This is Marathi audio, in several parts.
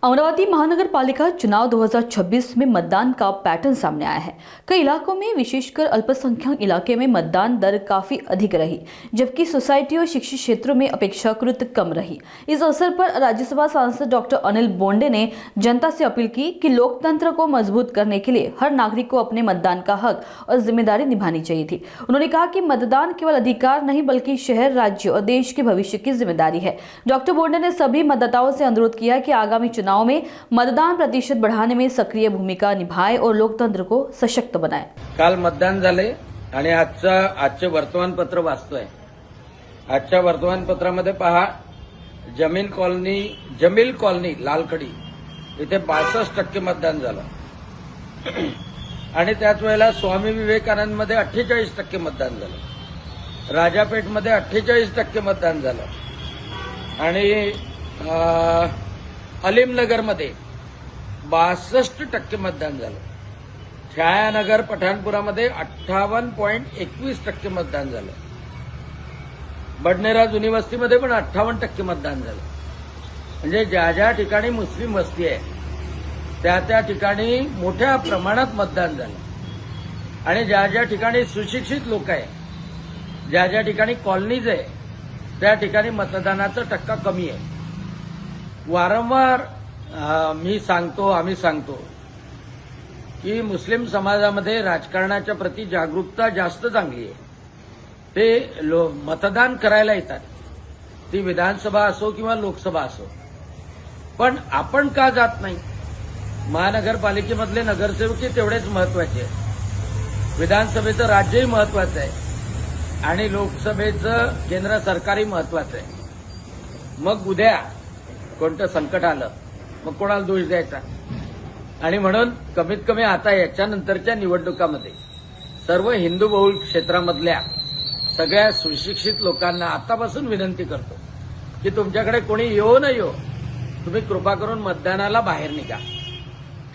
अमरावती महानगर पालिका चुनाव 2026 में मतदान का पैटर्न सामने आया है। कई इलाकों में विशेषकर अल्पसंख्यक इलाके में मतदान दर काफी अधिक रही, जबकि सोसाइटी और शिक्षित क्षेत्रों में अपेक्षाकृत कम रही। इस अवसर पर राज्यसभा सांसद डॉक्टर अनिल बोंडे ने जनता से अपील की कि लोकतंत्र को मजबूत करने के लिए हर नागरिक को अपने मतदान का हक और जिम्मेदारी निभानी चाहिए थी। उन्होंने कहा कि मतदान केवल अधिकार नहीं बल्कि शहर, राज्य और देश के भविष्य की जिम्मेदारी है। डॉक्टर बोंडे ने सभी मतदाताओं से अनुरोध किया कि आगामी चुनाव में मतदान प्रतिशत बढ़ाने में सक्रिय भूमिका निभाए और लोकतंत्र को सशक्त बनाए। काल मतदान झाले आणि आजचे वर्तमानपत्र वाचतोय। आजच्या वर्तमानपत्रामध्ये पहा, जमील कॉलनी लालकडी इथे 62% मतदान झालं आणि त्याच वेळेला स्वामी विवेकानंद मध्ये 48% मतदान झालं, राजापेठमध्ये 48% मतदान झालं आणि अलीमनगरमध्ये 62% मतदान झालं। छायानगर पठाणपुरामध्ये 58.21% मतदान झालं। बडनेरा जुनी वस्तीमध्ये पण 58% मतदान झालं। म्हणजे ज्या ज्या ठिकाणी मुस्लिम वस्ती आहे त्या ठिकाणी मोठ्या प्रमाणात मतदान झालं आणि ज्या ज्या ठिकाणी सुशिक्षित लोक आहे, ज्या ज्या ठिकाणी कॉलनीज आहे त्या ठिकाणी मतदानाचा टक्का कमी आहे। वारंवार आम्ही सांगतो की मुस्लिम समाजामध्ये राजकारणाच्या प्रति जागरूकता जास्त चांगली आहे। ते मतदान करायला येतात, ती विधानसभा असो किंवा लोकसभा असो, पण आपण का जात नाही? महानगरपालिकेमधले नगरसेवक तेवढेच महत्वाचे आहेत, विधानसभेचं राज्यही महत्वाचं आहे आणि लोकसभेचं केंद्र सरकारही महत्वाचं आहे। मग उद्या कोणतं संकट आलं मग कोणाला दोष द्यायचा? आणि म्हणून कमीत कमी आता याच्यानंतरच्या निवडणुकामध्ये सर्व हिंदू बहुल क्षेत्रामधल्या सगळ्या सुशिक्षित लोकांना आतापासून विनंती करतो की तुमच्याकडे कोणी येऊ न येऊ, तुम्ही कृपा करून मतदानाला बाहेर निघा।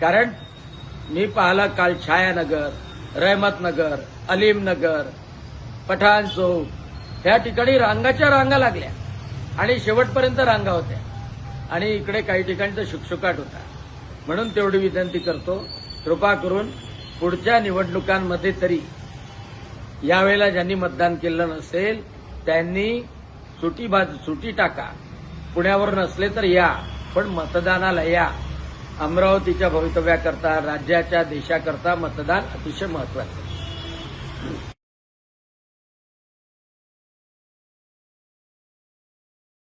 कारण मी पाहिलं काल छायानगर, रहमतनगर, अलीमनगर, पठाण चौक या ठिकाणी रांगाच्या रांगा लागल्या आणि शेवटपर्यंत रांगा होत्या आणि इकडे काही ठिकाणी तर शुकशुकाट होता। म्हणून तेवढी विनंती करतो, कृपा करून पुढच्या निवडणुकांमध्ये तरी यावेळेला ज्यांनी मतदान केलं नसेल त्यांनी सुटी टाका, पुण्यावर नसले तर या, पण मतदानाला या। अमरावतीच्या भवितव्याकरता, राज्याच्या, देशाकरता मतदान अतिशय महत्वाचं आहे।